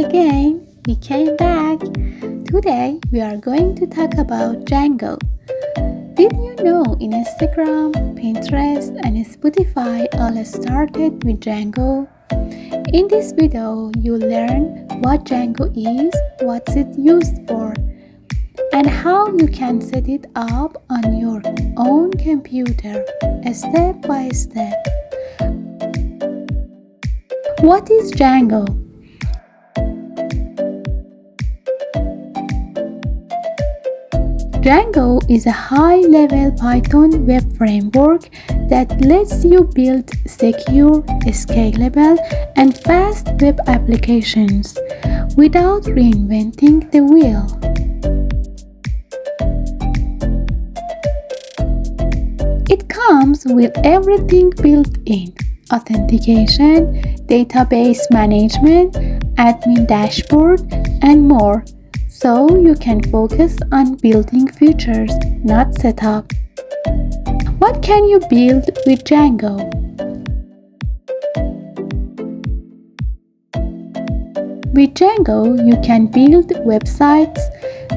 again, we came back. Today we are going to talk about Django. Did you know in Instagram, Pinterest, and Spotify all started with Django? In this video, you'll learn what Django is, what's it used for, and how you can set it up on your own computer, step by step. What is Django? Django is a high-level Python web framework that lets you build secure, scalable, and fast web applications without reinventing the wheel. It comes with everything built in: authentication, database management, admin dashboard, and more. So you can focus on building features, not setup. What can you build with Django? With Django, you can build websites,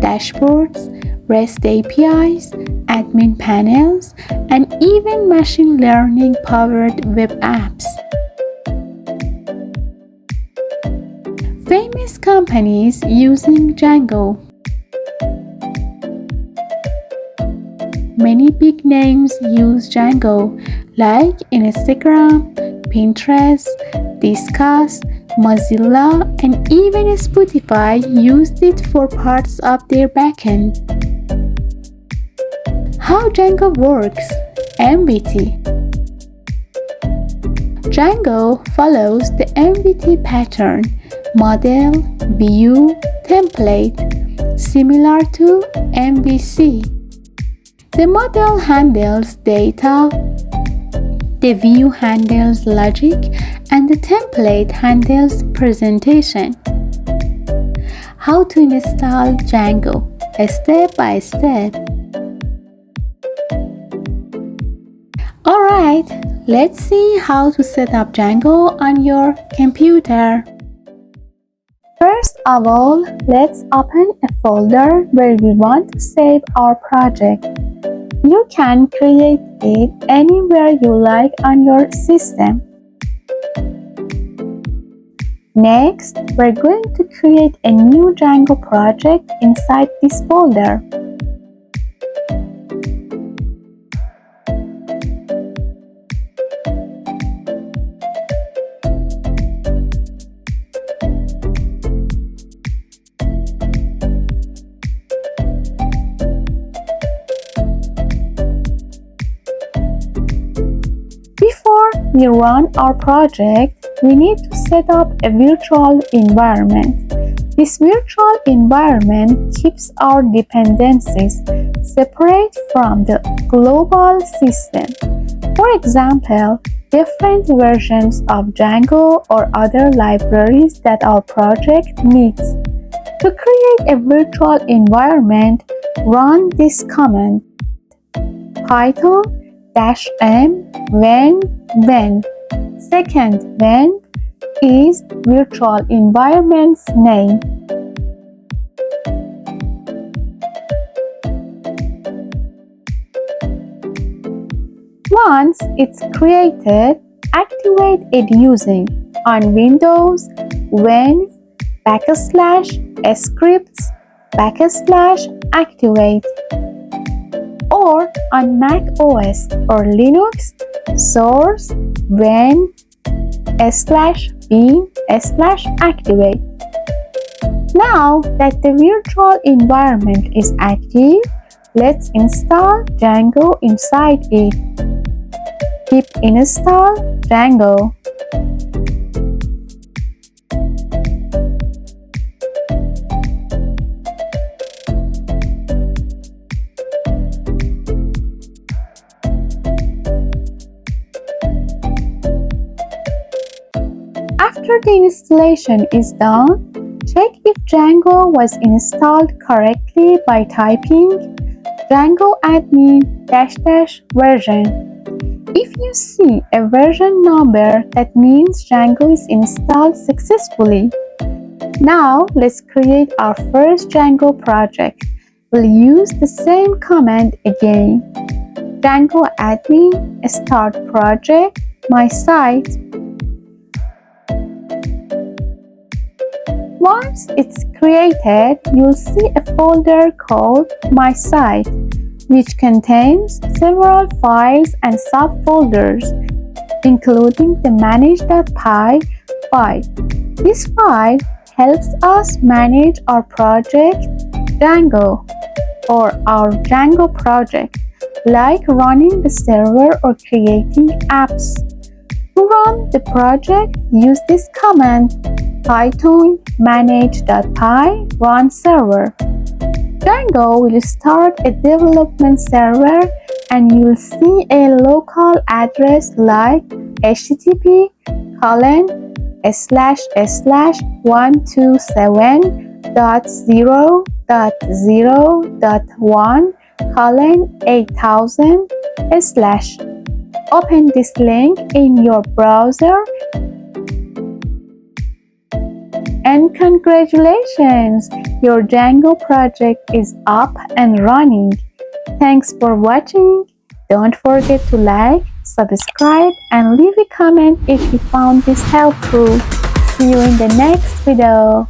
dashboards, REST APIs, admin panels, and even machine learning powered web apps. Famous companies using Django. Many big names use Django, like Instagram, Pinterest, Disqus, Mozilla, and even Spotify used it for parts of their backend. How Django works? MVT. Django follows the MVT pattern: model, view, template, similar to MVC. The model handles data, the view handles logic, and the template handles presentation. How to install Django? Step by step. Alright, let's see how to set up Django on your computer. First of all, let's open a folder where we want to save our project. You can create it anywhere you like on your system. Next, we're going to create a new Django project inside this folder. Before we run our project, we need to set up a virtual environment. This virtual environment keeps our dependencies separate from the global system. For example, different versions of Django or other libraries that our project needs. To create a virtual environment, run this command: Python -m when. Second when is virtual environment's name. Once it's created, activate it using on Windows when /scripts/activate, or on Mac OS or Linux, source when /bin/activate. Now that the virtual environment is active, let's install Django inside it. Pip install Django. After the installation is done, check if Django was installed correctly by typing Django admin --version. If you see a version number, that means Django is installed successfully. Now let's create our first Django project. We'll use the same command again. Django admin start project my site. Once it's created, you'll see a folder called My Site, which contains several files and subfolders, including the manage.py file. This file helps us manage our project Django or our Django project, like running the server or creating apps. To run the project, use this command: python manage.py run server. Django will start a development server and you'll see a local address like http://127.0.0.1:8000/. Open this link in your browser and congratulations! Your Django project is up and running. Thanks for watching. Don't forget to like, subscribe, and leave a comment if you found this helpful. See you in the next video.